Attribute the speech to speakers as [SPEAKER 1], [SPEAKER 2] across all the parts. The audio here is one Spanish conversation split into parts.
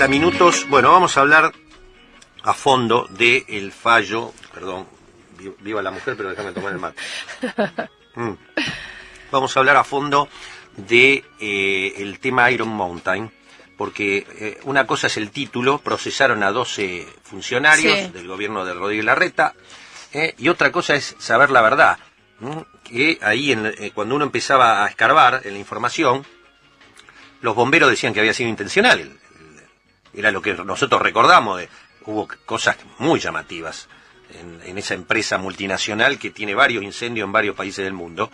[SPEAKER 1] 40 minutos. Bueno, vamos a hablar a fondo del fallo, perdón, viva la mujer, pero déjame tomar el mate. Vamos a hablar a fondo de el tema Iron Mountain, porque una cosa es el título, procesaron a 12 funcionarios del gobierno de Rodríguez Larreta, y otra cosa es saber la verdad, que ahí cuando uno empezaba a escarbar en la información, los bomberos decían que había sido intencional, era lo que nosotros recordamos, hubo cosas muy llamativas en esa empresa multinacional que tiene varios incendios en varios países del mundo.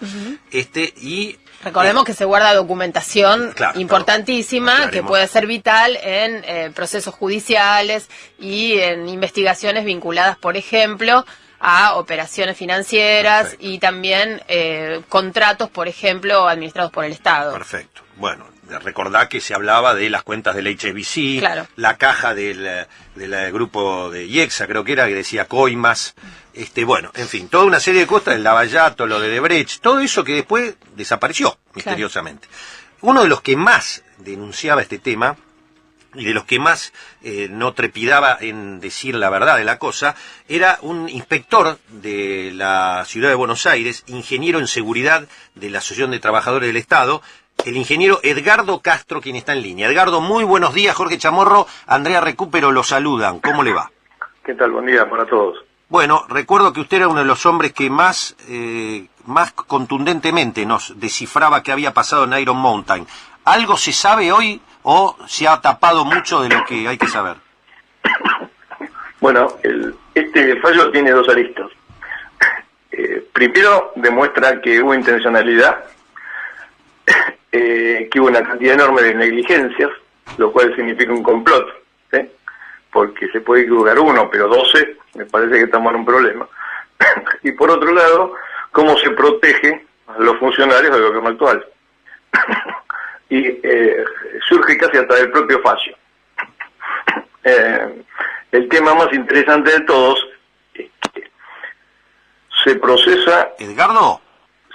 [SPEAKER 1] Y
[SPEAKER 2] recordemos que se guarda documentación importantísima,
[SPEAKER 1] que
[SPEAKER 2] puede ser vital en procesos judiciales y en investigaciones vinculadas, por ejemplo, a operaciones financieras y también contratos, por ejemplo, administrados por el Estado.
[SPEAKER 1] Perfecto. Bueno, recordá que se hablaba de las cuentas del HSBC, la caja del grupo de IEXA, creo que era, que decía coimas, bueno, en fin, toda una serie de cosas, el Lavallato, lo de Debrecht, todo eso que después desapareció misteriosamente. Uno de los que más denunciaba este tema, y de los que más no trepidaba en decir la verdad de la cosa, era un inspector de la ciudad de Buenos Aires, ingeniero en seguridad de la Asociación de Trabajadores del Estado, el ingeniero Edgardo Castro, quien está en línea. Edgardo, muy buenos días. Jorge Chamorro, Andrea Recupero lo saludan. ¿Cómo le va?
[SPEAKER 3] ¿Qué tal? Buen día para todos.
[SPEAKER 1] Bueno, recuerdo que usted era uno de los hombres que más contundentemente nos descifraba qué había pasado en Iron Mountain. ¿Algo se sabe hoy o se ha tapado mucho de lo que hay que saber?
[SPEAKER 3] Bueno, este fallo tiene dos aristas. Primero, demuestra que hubo intencionalidad, que hubo una cantidad enorme de negligencias, lo cual significa un complot, porque se puede equivocar uno, pero 12, me parece que estamos en un problema. Y por otro lado, cómo se protege a los funcionarios del gobierno actual. Y surge casi hasta del propio fallo. El tema más interesante de todos es que se procesa...
[SPEAKER 1] Edgardo,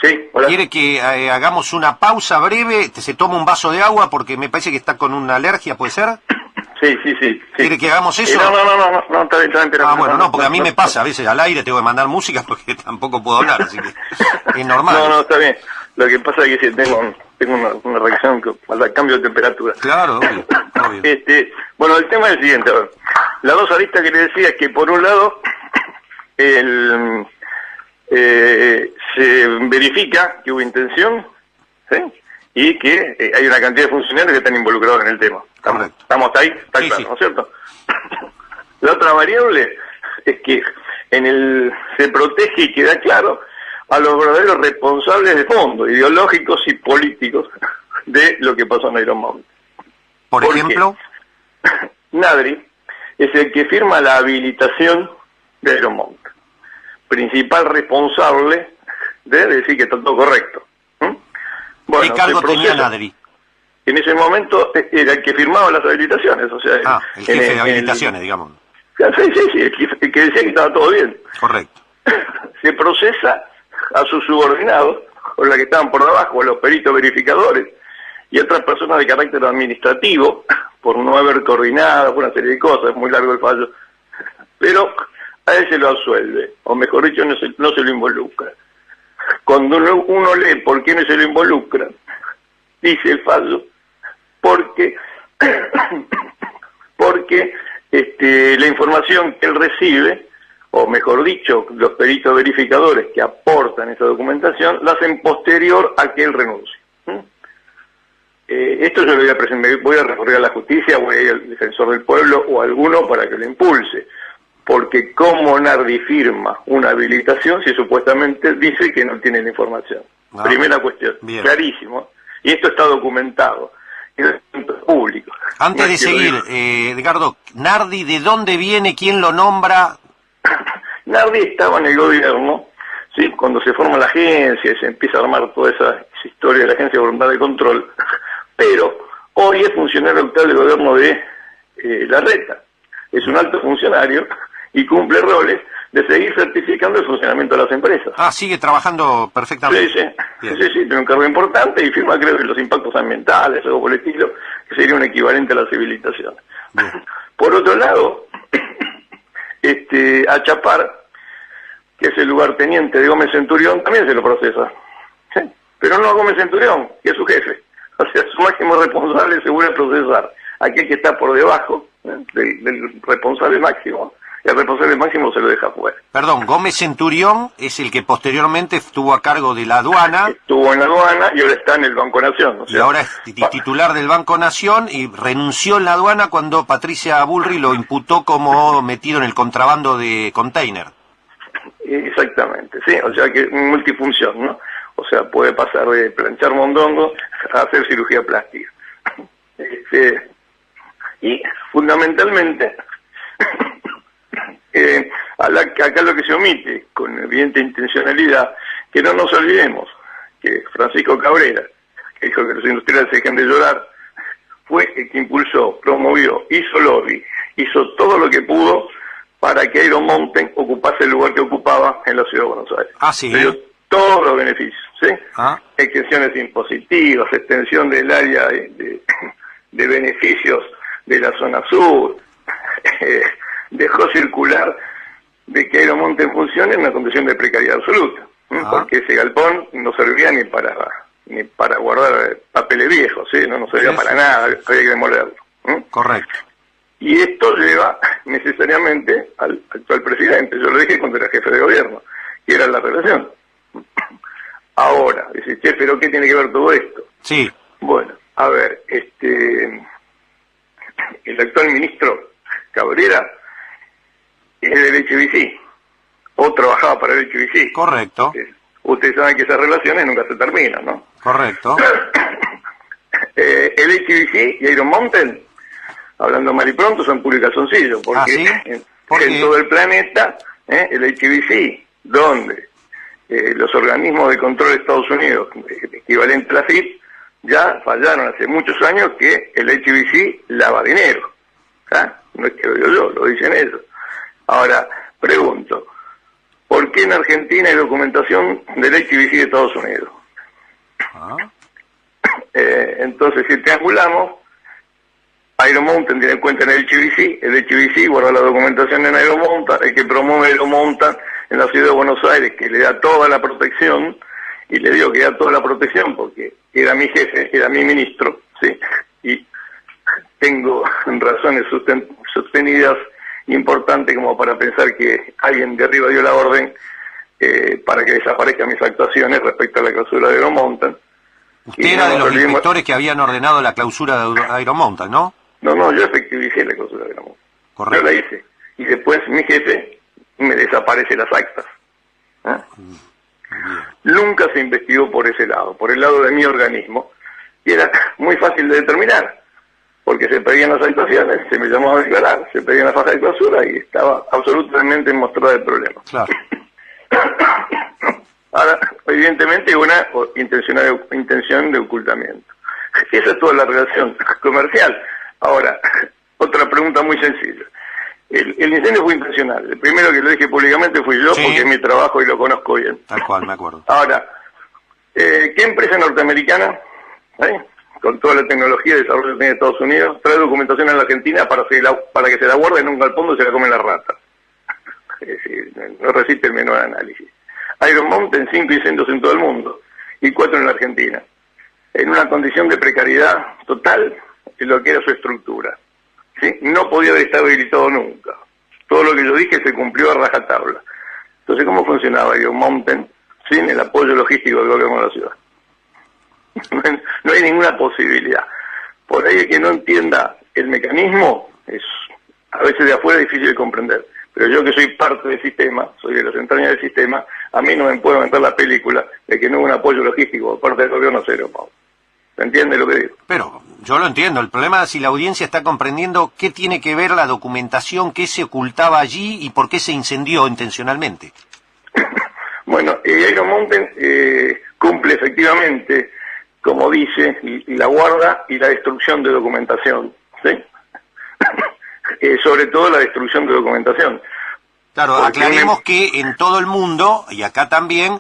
[SPEAKER 3] sí, hola.
[SPEAKER 1] ¿Quiere que hagamos una pausa breve? Se toma un vaso de agua porque me parece que está con una alergia, ¿puede ser?
[SPEAKER 3] Sí.
[SPEAKER 1] ¿Quiere que hagamos eso?
[SPEAKER 3] No, está bien, pero...
[SPEAKER 1] bueno, no, porque a mí me pasa, a veces al aire tengo que mandar música porque tampoco puedo hablar, así que es normal.
[SPEAKER 3] No, está bien. Lo que pasa es que sí, tengo una reacción al cambio de temperatura.
[SPEAKER 1] Claro, obvio.
[SPEAKER 3] Bueno, el tema es el siguiente. A ver, las dos aristas que le decía es que, por un lado, se verifica que hubo intención, y que hay una cantidad de funcionarios que están involucrados en el tema. ¿Estamos ahí? Está claro, ¿no es cierto? La otra variable es que se protege y queda claro a los verdaderos responsables de fondo, ideológicos y políticos, de lo que pasó en Iron Mountain.
[SPEAKER 1] ¿Por ejemplo?
[SPEAKER 3] Nadri es el que firma la habilitación de Iron Mountain, principal responsable de decir que está todo correcto.
[SPEAKER 1] ¿Qué cargo tenía Nadri?
[SPEAKER 3] En ese momento era el que firmaba las habilitaciones, o sea...
[SPEAKER 1] el jefe de habilitaciones, digamos.
[SPEAKER 3] Sí, el que decía que estaba todo bien.
[SPEAKER 1] Correcto.
[SPEAKER 3] Se procesa a sus subordinados, o los que estaban por debajo, los peritos verificadores, y otras personas de carácter administrativo, por no haber coordinado, por una serie de cosas, es muy largo el fallo, pero a él se lo absuelve, o mejor dicho, no se lo involucra. Cuando uno lee por qué no se lo involucra, dice el fallo, porque la información que él recibe, o mejor dicho, los peritos verificadores que aportan esa documentación, la hacen posterior a que él renuncie. Esto yo lo voy a presentar, voy a recurrir a la justicia, voy a ir al defensor del pueblo o a alguno para que lo impulse, porque ¿cómo Nardi firma una habilitación si supuestamente dice que no tiene la información? Primera cuestión, clarísimo, y esto está documentado, es público.
[SPEAKER 1] Antes de seguir, Edgardo, Nardi, ¿de dónde viene? ¿Quién lo nombra?
[SPEAKER 3] Nardi estaba en el gobierno, ¿sí? Cuando se forma la agencia y se empieza a armar toda esa historia de la Agencia de Voluntad de Control, pero hoy es funcionario actual del gobierno de Larreta. Es un alto funcionario y cumple roles de seguir certificando el funcionamiento de las empresas.
[SPEAKER 1] Sigue trabajando perfectamente.
[SPEAKER 3] Sí, tiene un cargo importante y firma, creo, que los impactos ambientales, algo por el estilo, que sería un equivalente a las habilitaciones. Por otro lado, Achapar, que es el lugarteniente de Gómez Centurión, también se lo procesa. ¿Sí? Pero no a Gómez Centurión, que es su jefe. O sea, su máximo responsable se vuelve a procesar aquel que está por debajo del responsable máximo. Y al responsable máximo se lo deja fuera.
[SPEAKER 1] Perdón, Gómez Centurión es el que posteriormente estuvo a cargo de la aduana.
[SPEAKER 3] Estuvo en la aduana y ahora está en el Banco Nación. O sea,
[SPEAKER 1] y ahora es titular del Banco Nación y renunció en la aduana cuando Patricia Bullrich lo imputó como metido en el contrabando de container.
[SPEAKER 3] Exactamente, sí, o sea que multifunción, ¿no? O sea, puede pasar de planchar mondongo a hacer cirugía plástica. Y fundamentalmente, acá lo que se omite, con evidente intencionalidad, que no nos olvidemos que Francisco Cabrera, que dijo que los industriales se dejen de llorar, fue el que impulsó, promovió, hizo lobby, hizo todo lo que pudo para que Iron Mountain ocupase el lugar que ocupaba en la ciudad de Buenos Aires.
[SPEAKER 1] Ah, sí.
[SPEAKER 3] Le dio todos los beneficios, ¿sí? Exenciones impositivas, extensión del área de beneficios de la zona sur, dejó circular de que Iron Mountain funcione en una condición de precariedad absoluta, porque ese galpón no servía ni para guardar papeles viejos, ¿sí? No servía para nada, había que demolerlo.
[SPEAKER 1] Correcto.
[SPEAKER 3] Y esto lleva necesariamente al actual presidente. Yo lo dije cuando era jefe de gobierno, y era la relación. Ahora, dice, che, ¿pero qué tiene que ver todo esto?
[SPEAKER 1] Sí.
[SPEAKER 3] Bueno, a ver, el actual ministro Cabrera es del HBC, o trabajaba para el HBC.
[SPEAKER 1] Correcto.
[SPEAKER 3] Ustedes saben que esas relaciones nunca se terminan, ¿no?
[SPEAKER 1] Correcto.
[SPEAKER 3] El HBC y Iron Mountain, hablando mal y pronto, son público-calzoncillo, porque en todo el planeta, el HBC, donde los organismos de control de Estados Unidos, equivalente a la FIP, ya fallaron hace muchos años que el HBC lava dinero. No es que lo digo yo, lo dicen ellos. Ahora, pregunto, ¿por qué en Argentina hay documentación del HBC de Estados Unidos? Entonces, si triangulamos, Iron Mountain tiene cuenta en el HBC guarda la documentación en Iron Mountain, el que promueve Iron Mountain en la ciudad de Buenos Aires, que le da toda la protección, y le digo que da toda la protección porque era mi jefe, era mi ministro, ¿sí? Y tengo razones sostenidas importantes como para pensar que alguien de arriba dio la orden para que desaparezcan mis actuaciones respecto a la clausura de Iron Mountain.
[SPEAKER 1] Usted era de los inspectores que habían ordenado la clausura de Iron Mountain, ¿no?
[SPEAKER 3] No, yo efectivicé la clausura de Iron Mountain.
[SPEAKER 1] Correcto.
[SPEAKER 3] Yo la hice. Y después mi jefe me desaparece las actas. Nunca se investigó por ese lado, por el lado de mi organismo, y era muy fácil de determinar, porque se pedían las actuaciones, se me llamaba a declarar, se pedían la faja de clausura y estaba absolutamente mostrado el problema.
[SPEAKER 1] Claro.
[SPEAKER 3] Ahora, evidentemente, una intención de ocultamiento. Esa es toda la relación comercial. Ahora, otra pregunta muy sencilla. El incendio fue intencional. El primero que lo dije públicamente fui yo, porque es mi trabajo y lo conozco bien.
[SPEAKER 1] Tal cual, me acuerdo.
[SPEAKER 3] Ahora, ¿qué empresa norteamericana, con toda la tecnología de desarrollo que tiene Estados Unidos, trae documentación a la Argentina para que se la guarde en un galpón donde se la comen las ratas? Es decir, no resiste el menor análisis. Iron Mountain, 5 incendios en todo el mundo y 4 en la Argentina, en una condición de precariedad total en lo que era su estructura. ¿Sí? No podía haber estado habilitado nunca. Todo lo que yo dije se cumplió a rajatabla. Entonces, ¿cómo funcionaba Iron Mountain sin el apoyo logístico del gobierno de la ciudad? No hay ninguna posibilidad. Por ahí el que no entienda el mecanismo es a veces de afuera difícil de comprender. Pero yo que soy parte del sistema, soy de las entrañas del sistema, a mí no me puede aventar la película de que no hubo un apoyo logístico por parte del gobierno cero, Pablo. ¿Se entiende lo que digo?
[SPEAKER 1] Pero yo lo entiendo. El problema es si la audiencia está comprendiendo qué tiene que ver la documentación, qué se ocultaba allí y por qué se incendió intencionalmente.
[SPEAKER 3] Bueno, Iron Mountain cumple efectivamente, como dice, la guarda y la destrucción de documentación, ¿sí? Sobre todo la destrucción de documentación.
[SPEAKER 1] Claro, aclaremos que en todo el mundo, y acá también,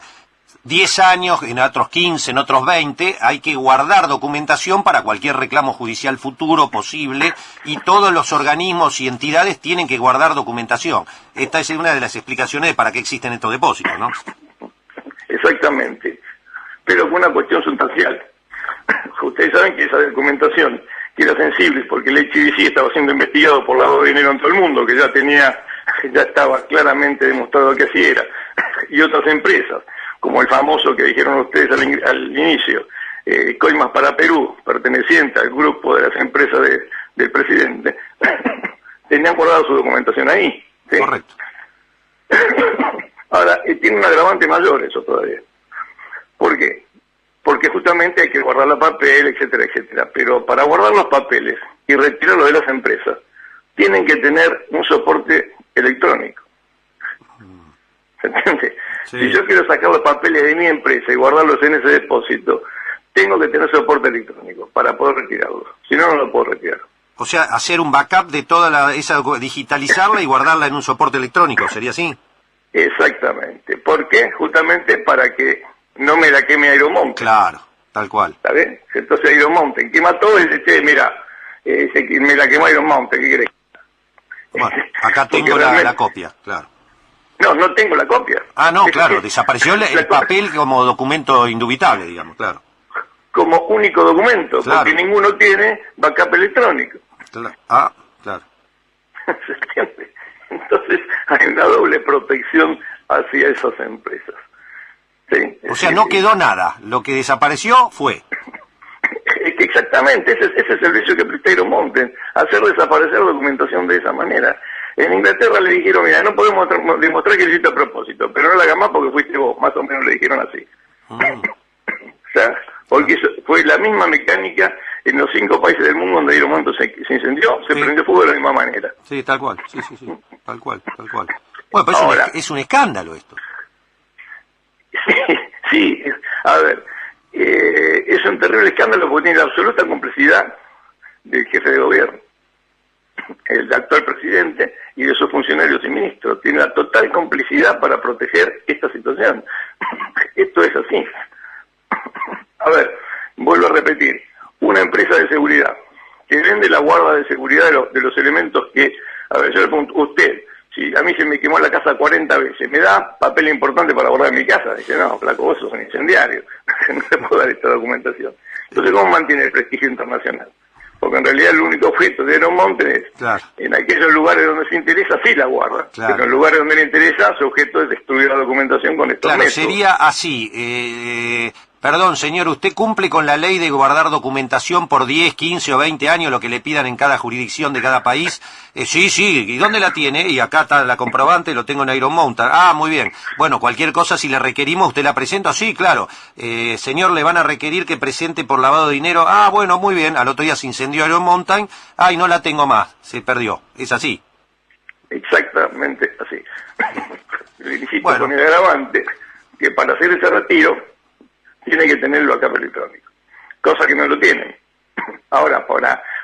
[SPEAKER 1] 10 años, en otros 15, en otros 20, hay que guardar documentación para cualquier reclamo judicial futuro posible y todos los organismos y entidades tienen que guardar documentación. Esta es una de las explicaciones de para qué existen estos depósitos, ¿no?
[SPEAKER 3] Exactamente, pero fue una cuestión sustancial. Ustedes saben que esa documentación, que era sensible porque el HBC estaba siendo investigado por lavado de dinero en todo el mundo, que ya estaba claramente demostrado que así era, y otras empresas, como el famoso que dijeron ustedes al inicio, Coimas para Perú, perteneciente al grupo de las empresas del presidente, tenían guardado su documentación ahí. ¿sí?
[SPEAKER 1] Correcto.
[SPEAKER 3] Ahora, tiene un agravante mayor eso todavía. ¿Por qué? Porque justamente hay que guardar los papeles, etcétera, etcétera. Pero para guardar los papeles y retirarlo de las empresas, tienen que tener un soporte electrónico. ¿Se entiende? Sí. Si yo quiero sacar los papeles de mi empresa y guardarlos en ese depósito, tengo que tener soporte electrónico para poder retirarlos. Si no, no lo puedo retirar.
[SPEAKER 1] O sea, hacer un backup de digitalizarla y guardarla en un soporte electrónico, ¿sería así?
[SPEAKER 3] Exactamente. ¿Por qué? Justamente para que no me la queme Aeromountain.
[SPEAKER 1] Claro, tal cual.
[SPEAKER 3] ¿Está bien? Entonces Aeromountain quema todo y dice, che, mira, me la quemó Aeromountain, ¿qué querés?
[SPEAKER 1] Bueno, acá tengo la copia, claro.
[SPEAKER 3] No tengo la copia.
[SPEAKER 1] Ah, no, claro, desapareció el papel como documento indubitable, digamos, claro.
[SPEAKER 3] Como único documento,
[SPEAKER 1] claro.
[SPEAKER 3] Porque ninguno tiene backup electrónico.
[SPEAKER 1] Claro. Claro.
[SPEAKER 3] ¿Se entiende? Entonces hay una doble protección hacia esas empresas. ¿Sí?
[SPEAKER 1] O sea, no quedó nada, lo que desapareció fue.
[SPEAKER 3] Es que exactamente, ese es el servicio que presta Aeromountain, hacer desaparecer documentación de esa manera. En Inglaterra le dijeron, mira, no podemos demostrar que lo hiciste a propósito, pero no la hagas más porque fuiste vos, más o menos le dijeron así. O sea, porque eso fue la misma mecánica en los 5 países del mundo donde Aeromountain se incendió, se prendió fuego de la misma manera.
[SPEAKER 1] Sí, tal cual, sí, tal cual. Bueno, pues ahora, es un escándalo esto.
[SPEAKER 3] Sí, a ver, es un terrible escándalo porque tiene la absoluta complicidad del jefe de gobierno, el actual presidente y de sus funcionarios y ministros. Tiene la total complicidad para proteger esta situación. Esto es así. A ver, vuelvo a repetir, una empresa de seguridad que vende la guarda de seguridad de los elementos que, a ver, yo le pregunto, usted, si a mí se me quemó la casa 40 veces, ¿me da papel importante para guardar mi casa? Dice, no, flaco, vos sos un incendiario, no te puedo dar esta documentación. Entonces, ¿cómo mantiene el prestigio internacional? Porque en realidad el único objeto de Aeromountain es, claro, en aquellos lugares donde se interesa, sí la guarda, claro, pero en lugares donde le interesa, su objeto es destruir la documentación con estos métodos.
[SPEAKER 1] Sería así, perdón, señor, ¿usted cumple con la ley de guardar documentación por 10, 15 o 20 años, lo que le pidan en cada jurisdicción de cada país? Sí, ¿y dónde la tiene? Y acá está la comprobante, lo tengo en Aeromountain. Ah, muy bien. Bueno, cualquier cosa, si le requerimos, ¿usted la presenta? Sí, claro. Señor, le van a requerir que presente por lavado de dinero. Ah, bueno, muy bien. Al otro día se incendió Aeromountain. Ay, no la tengo más. Se perdió. ¿Es así?
[SPEAKER 3] Exactamente así. Le insisto con el agravante que para hacer ese retiro tiene que tener el backup electrónico, cosa que no lo tienen. Ahora,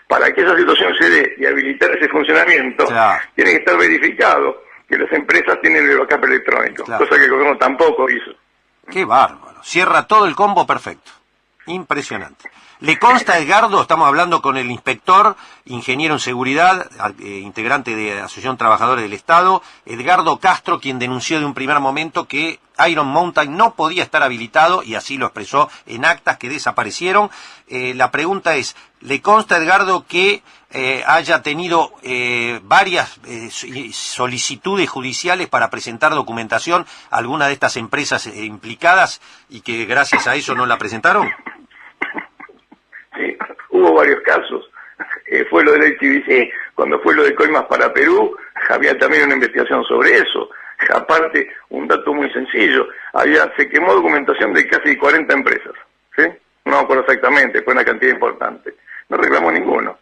[SPEAKER 3] para que esa situación se dé y habilitar ese funcionamiento, claro, tiene que estar verificado que las empresas tienen el backup electrónico, claro, cosa que el gobierno tampoco hizo.
[SPEAKER 1] ¡Qué bárbaro! Cierra todo el combo perfecto. Impresionante. ¿Le consta, Edgardo? Estamos hablando con el inspector, ingeniero en seguridad, integrante de la Asociación Trabajadores del Estado, Edgardo Castro, quien denunció de un primer momento que Aeromountain no podía estar habilitado, y así lo expresó en actas que desaparecieron. La pregunta es, ¿le consta, Edgardo, que haya tenido varias solicitudes judiciales para presentar documentación a alguna de estas empresas implicadas y que gracias a eso no la presentaron?
[SPEAKER 3] Sí, hubo varios casos. Fue lo del HBC, cuando fue lo de Coimas para Perú, había también una investigación sobre eso. Aparte, un dato muy sencillo, se quemó documentación de casi 40 empresas, ¿sí? No me acuerdo exactamente, fue una cantidad importante. No reclamó ninguno.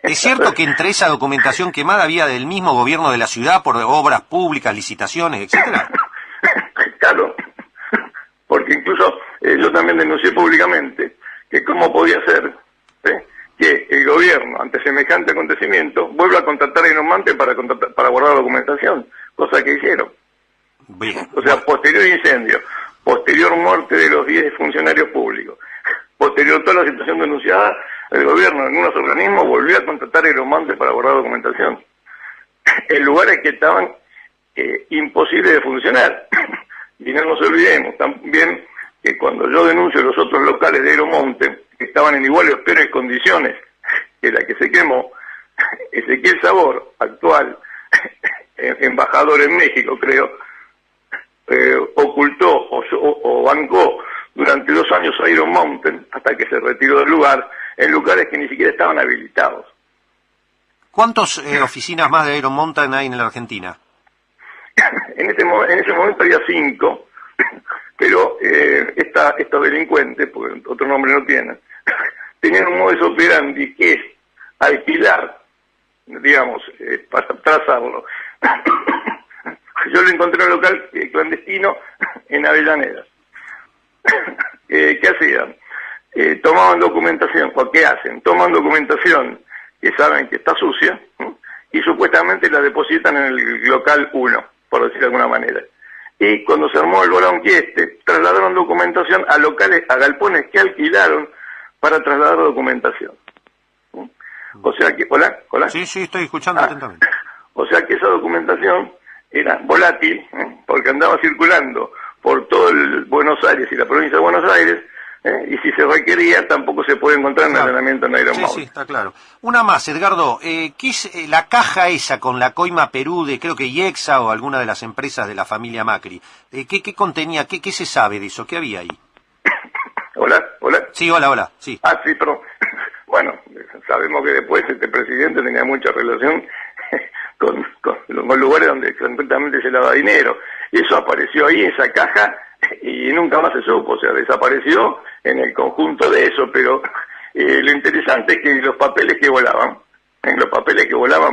[SPEAKER 1] ¿Es cierto que entre esa documentación quemada había del mismo gobierno de la ciudad por obras públicas, licitaciones, etcétera?
[SPEAKER 3] Claro, porque incluso yo también denuncié públicamente que cómo podía ser, ¿sí?, que el gobierno, ante semejante acontecimiento, vuelva a contratar a Aeromountain para guardar documentación, cosa que hicieron.
[SPEAKER 1] Bien.
[SPEAKER 3] O sea, posterior incendio, posterior muerte de los 10 funcionarios públicos, posterior toda la situación denunciada, el gobierno en unos organismos volvió a contratar Aeromonte para guardar documentación en lugares que estaban imposibles de funcionar. Y no nos olvidemos también que cuando yo denuncio los otros locales de Aeromonte, que estaban en iguales o peores condiciones que la que se quemó, Ezequiel Sabor, actual embajador en México, creo, ocultó o bancó durante 2 años a Aeromonte hasta que se retiró del lugar, en lugares que ni siquiera estaban habilitados.
[SPEAKER 1] ¿Cuántas oficinas más de Aeromonte hay en la Argentina?
[SPEAKER 3] En ese momento había 5, pero estos delincuentes, porque otro nombre no tienen, tenían un modus operandi que es alquilar, digamos, para trazarlo. Yo lo encontré en un local clandestino en Avellaneda. ¿Qué hacían? Tomaban documentación, ¿o qué hacen? Toman documentación que saben que está sucia, y supuestamente la depositan en el local 1, por decir de alguna manera. Y cuando se armó el bolonquieste, trasladaron documentación a locales, a galpones que alquilaron para trasladar documentación. O sea que, ¿hola?
[SPEAKER 1] Sí, estoy escuchando atentamente.
[SPEAKER 3] O sea que esa documentación era volátil, porque andaba circulando por todo el Buenos Aires y la provincia de Buenos Aires, y si se requería tampoco se puede encontrar en allanamiento en Aeromonte.
[SPEAKER 1] Sí, está claro. Una más, Edgardo, ¿qué es la caja esa con la coima Perú de, creo que IEXA o alguna de las empresas de la familia Macri? ¿Qué contenía? ¿Qué se sabe de eso? ¿Qué había ahí?
[SPEAKER 3] ¿Hola?
[SPEAKER 1] Sí, hola, sí.
[SPEAKER 3] Sí, pero bueno, sabemos que después este presidente tenía mucha relación con los lugares donde concretamente se lava dinero. Eso apareció ahí, esa caja, y nunca más se supo, o sea, desapareció en el conjunto de eso, pero lo interesante es que los papeles que volaban,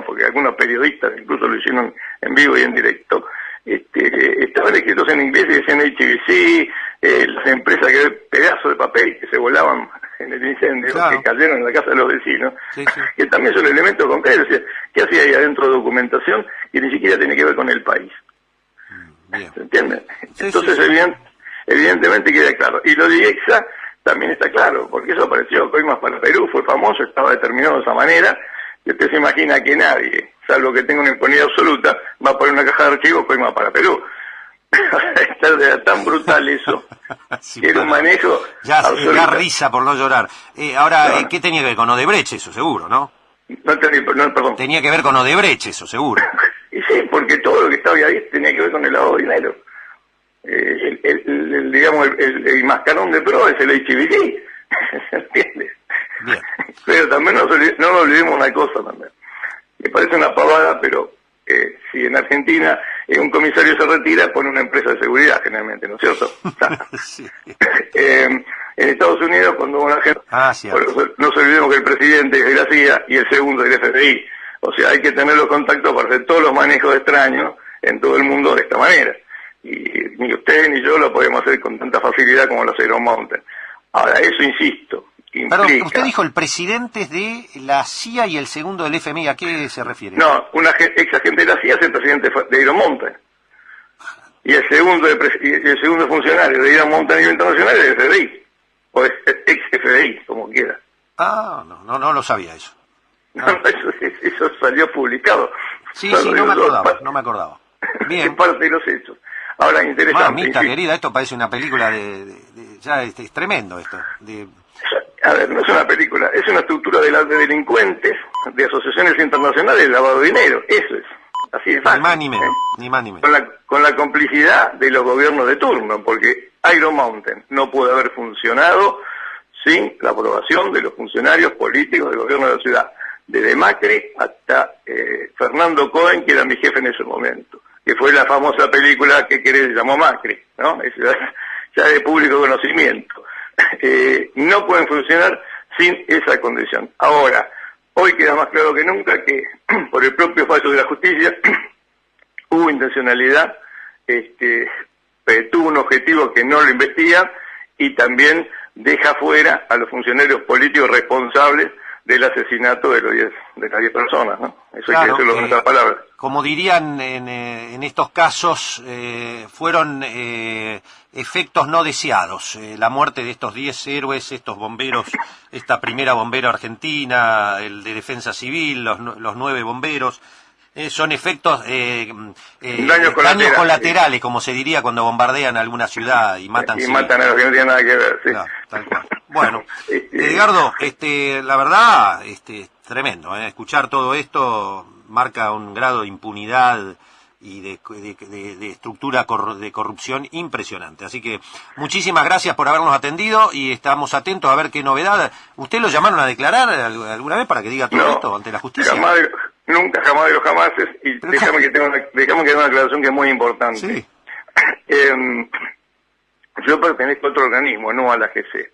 [SPEAKER 3] porque algunos periodistas incluso lo hicieron en vivo y en directo, estaban escritos en inglés y decían HBC, las empresas, que pedazos de papel que se volaban en el incendio, claro, que cayeron en la casa de los vecinos, que también son elementos concretos. O sea, ¿qué hacía ahí adentro de documentación que ni siquiera tiene que ver con el país? ¿Se entiende? Entonces, evidentemente queda claro. Y lo de IEXA también está claro, porque eso apareció Coimas para Perú, fue famoso, estaba determinado de esa manera, y usted se imagina que nadie, salvo que tenga una impunidad absoluta, va a poner una caja de archivos Coimas para Perú. Era tan brutal eso, que era un manejo
[SPEAKER 1] ya da risa por no llorar. Ahora, ¿qué tenía que ver con Odebrecht eso, seguro, no?
[SPEAKER 3] Perdón.
[SPEAKER 1] Tenía que ver con Odebrecht eso, seguro.
[SPEAKER 3] Y sí, porque todo lo que estaba ahí tenía que ver con el lavado de dinero. El mascarón de pro es el HBC, ¿se entiende?
[SPEAKER 1] Bien.
[SPEAKER 3] Pero también no nos olvidemos una cosa también. Me parece una pavada, pero si en Argentina un comisario se retira, pone una empresa de seguridad generalmente, ¿no es cierto?
[SPEAKER 1] Sí.
[SPEAKER 3] En Estados Unidos, cuando una gente... no se olvidemos que el presidente es de la CIA y el segundo es del FBI. O sea, hay que tener los contactos para hacer todos los manejos extraños en todo el mundo de esta manera. Y ni usted ni yo lo podemos hacer con tanta facilidad como lo hace Aeromonte. Ahora, eso, insisto, implica...
[SPEAKER 1] Perdón, usted dijo el presidente es de la CIA y el segundo del FMI, ¿a qué se refiere?
[SPEAKER 3] No, ex agente de la CIA es el presidente de Aeromonte. Y el segundo funcionario de Aeromonte a nivel internacional es el FBI. O es ex FBI, como quiera.
[SPEAKER 1] No lo sabía eso.
[SPEAKER 3] No, eso salió publicado.
[SPEAKER 1] Sí, no me acordaba. Bien.
[SPEAKER 3] Es parte de los hechos. Ahora, interesante.
[SPEAKER 1] Mamita querida, esto parece una película ya es tremendo esto.
[SPEAKER 3] A ver, no es una película, es una estructura de delincuentes, de asociaciones internacionales de lavado de dinero. Eso es. Así de fácil. Ni más ni menos. Con la complicidad de los gobiernos de turno, porque Aeromonte no puede haber funcionado sin la aprobación de los funcionarios políticos del gobierno de la ciudad, desde Macri hasta Fernando Cohen, que era mi jefe en ese momento, que fue la famosa película que se llamó Macri, ¿no? Es ya de público conocimiento. No pueden funcionar sin esa condición. Ahora, hoy queda más claro que nunca que por el propio fallo de la justicia hubo intencionalidad, tuvo un objetivo que no lo investiga y también deja fuera a los funcionarios políticos responsables del asesinato de las 10 personas, ¿no? Eso
[SPEAKER 1] claro,
[SPEAKER 3] hay que decirlo con otras palabras.
[SPEAKER 1] Como dirían en estos casos, fueron efectos no deseados. La muerte de estos 10 héroes, estos bomberos, esta primera bombera argentina, el de defensa civil, los 9 bomberos, son efectos daños colaterales, como se diría cuando bombardean alguna ciudad y matan
[SPEAKER 3] y matan a los que no tienen nada que ver, sí.
[SPEAKER 1] Claro, tal cual. Bueno, Edgardo, la verdad, tremendo, escuchar todo esto marca un grado de impunidad y de estructura de corrupción impresionante. Así que muchísimas gracias por habernos atendido y estamos atentos a ver qué novedad. ¿Usted lo llamaron a declarar alguna vez para que diga todo esto ante la justicia?
[SPEAKER 3] Nunca, jamás de los jamases, y déjame que dé una aclaración que es muy importante.
[SPEAKER 1] Sí.
[SPEAKER 3] Yo pertenezco a otro organismo, no a la GC.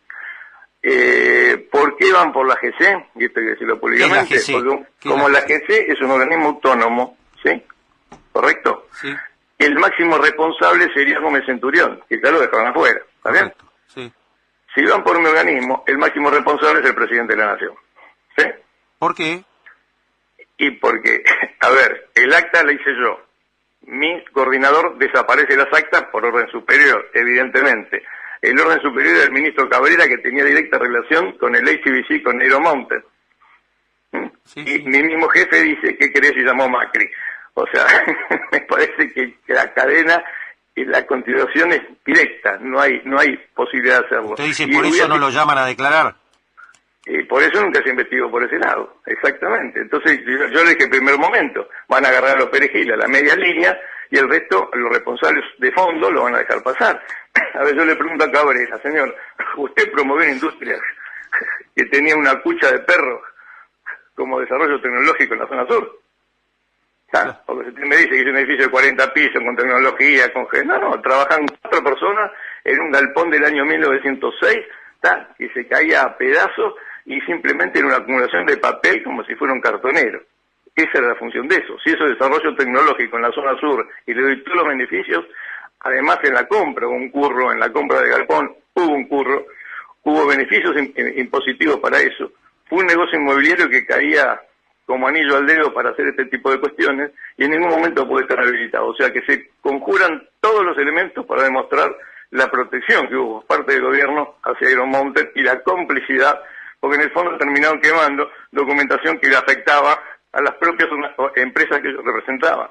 [SPEAKER 3] ¿Por qué van por la GC? Y esto hay que decirlo públicamente. Porque como la GC es un organismo autónomo, ¿sí? ¿Correcto?
[SPEAKER 1] Sí.
[SPEAKER 3] El máximo responsable sería Gómez Centurión, que ya lo dejaron afuera, ¿está bien?
[SPEAKER 1] Sí.
[SPEAKER 3] Si van por mi organismo, el máximo responsable es el presidente de la Nación. ¿Sí?
[SPEAKER 1] ¿Por qué?
[SPEAKER 3] Y porque, a ver, el acta la hice yo. Mi coordinador desaparece las actas por orden superior, evidentemente. El orden superior era el ministro Cabrera, que tenía directa relación con el HBC, con Aero Mountain.
[SPEAKER 1] Sí,
[SPEAKER 3] y mi mismo jefe dice, ¿qué querés? Y llamó Macri. O sea, me parece que la cadena y la continuación es directa, no hay posibilidad de hacerlo.
[SPEAKER 1] ¿Usted dice por eso no lo llaman a declarar?
[SPEAKER 3] Por eso nunca se investigó por ese lado, exactamente. Entonces yo le dije en primer momento, van a agarrar a los perejiles a la media línea y el resto, los responsables de fondo, lo van a dejar pasar. A ver, yo le pregunto a Cabrera, señor, ¿usted promovió una industria que tenía una cucha de perros como desarrollo tecnológico en la zona sur? ¿Ah? Porque usted me dice que es un edificio de 40 pisos con tecnología, con... No, trabajan 4 personas en un galpón del año 1906, ¿tá? Que se caía a pedazos y simplemente era una acumulación de papel como si fuera un cartonero. Esa era la función de eso. Si eso es desarrollo tecnológico en la zona sur y le doy todos los beneficios, además en la compra hubo un curro, en la compra de galpón hubo un curro, hubo beneficios impositivos para eso. Fue un negocio inmobiliario que caía como anillo al dedo para hacer este tipo de cuestiones y en ningún momento puede estar habilitado. O sea que se conjuran todos los elementos para demostrar la protección que hubo por parte del gobierno hacia Aero Mountain y la complicidad, porque en el fondo terminaron quemando documentación que le afectaba a las propias empresas que ellos representaban.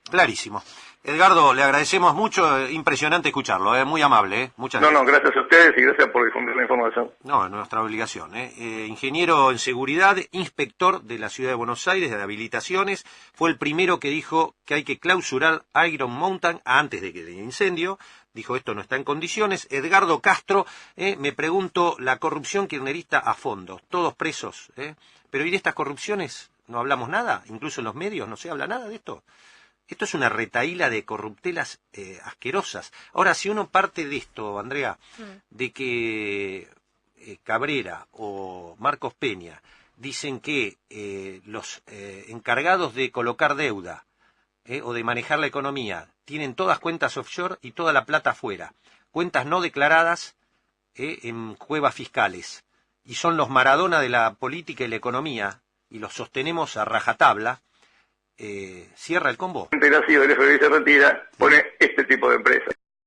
[SPEAKER 1] Clarísimo. Edgardo, le agradecemos mucho, impresionante escucharlo, muy amable, muchas gracias.
[SPEAKER 3] No, gracias a ustedes y gracias por difundir la información.
[SPEAKER 1] No, es nuestra obligación. Ingeniero en seguridad, inspector de la Ciudad de Buenos Aires, de habilitaciones, fue el primero que dijo que hay que clausurar Iron Mountain antes de que el incendio, dijo esto no está en condiciones. Edgardo Castro, me pregunto, la corrupción kirchnerista a fondo, todos presos, pero ¿y de estas corrupciones no hablamos nada? Incluso en los medios no se habla nada de esto. Esto es una retahíla de corruptelas asquerosas. Ahora, si uno parte de esto, Andrea, de que Cabrera o Marcos Peña dicen que los encargados de colocar deuda o de manejar la economía tienen todas cuentas offshore y toda la plata afuera, cuentas no declaradas en cuevas fiscales, y son los Maradona de la política y la economía, y los sostenemos a rajatabla, cierra el combo.
[SPEAKER 3] El FBI se retira, pone este tipo de empresas.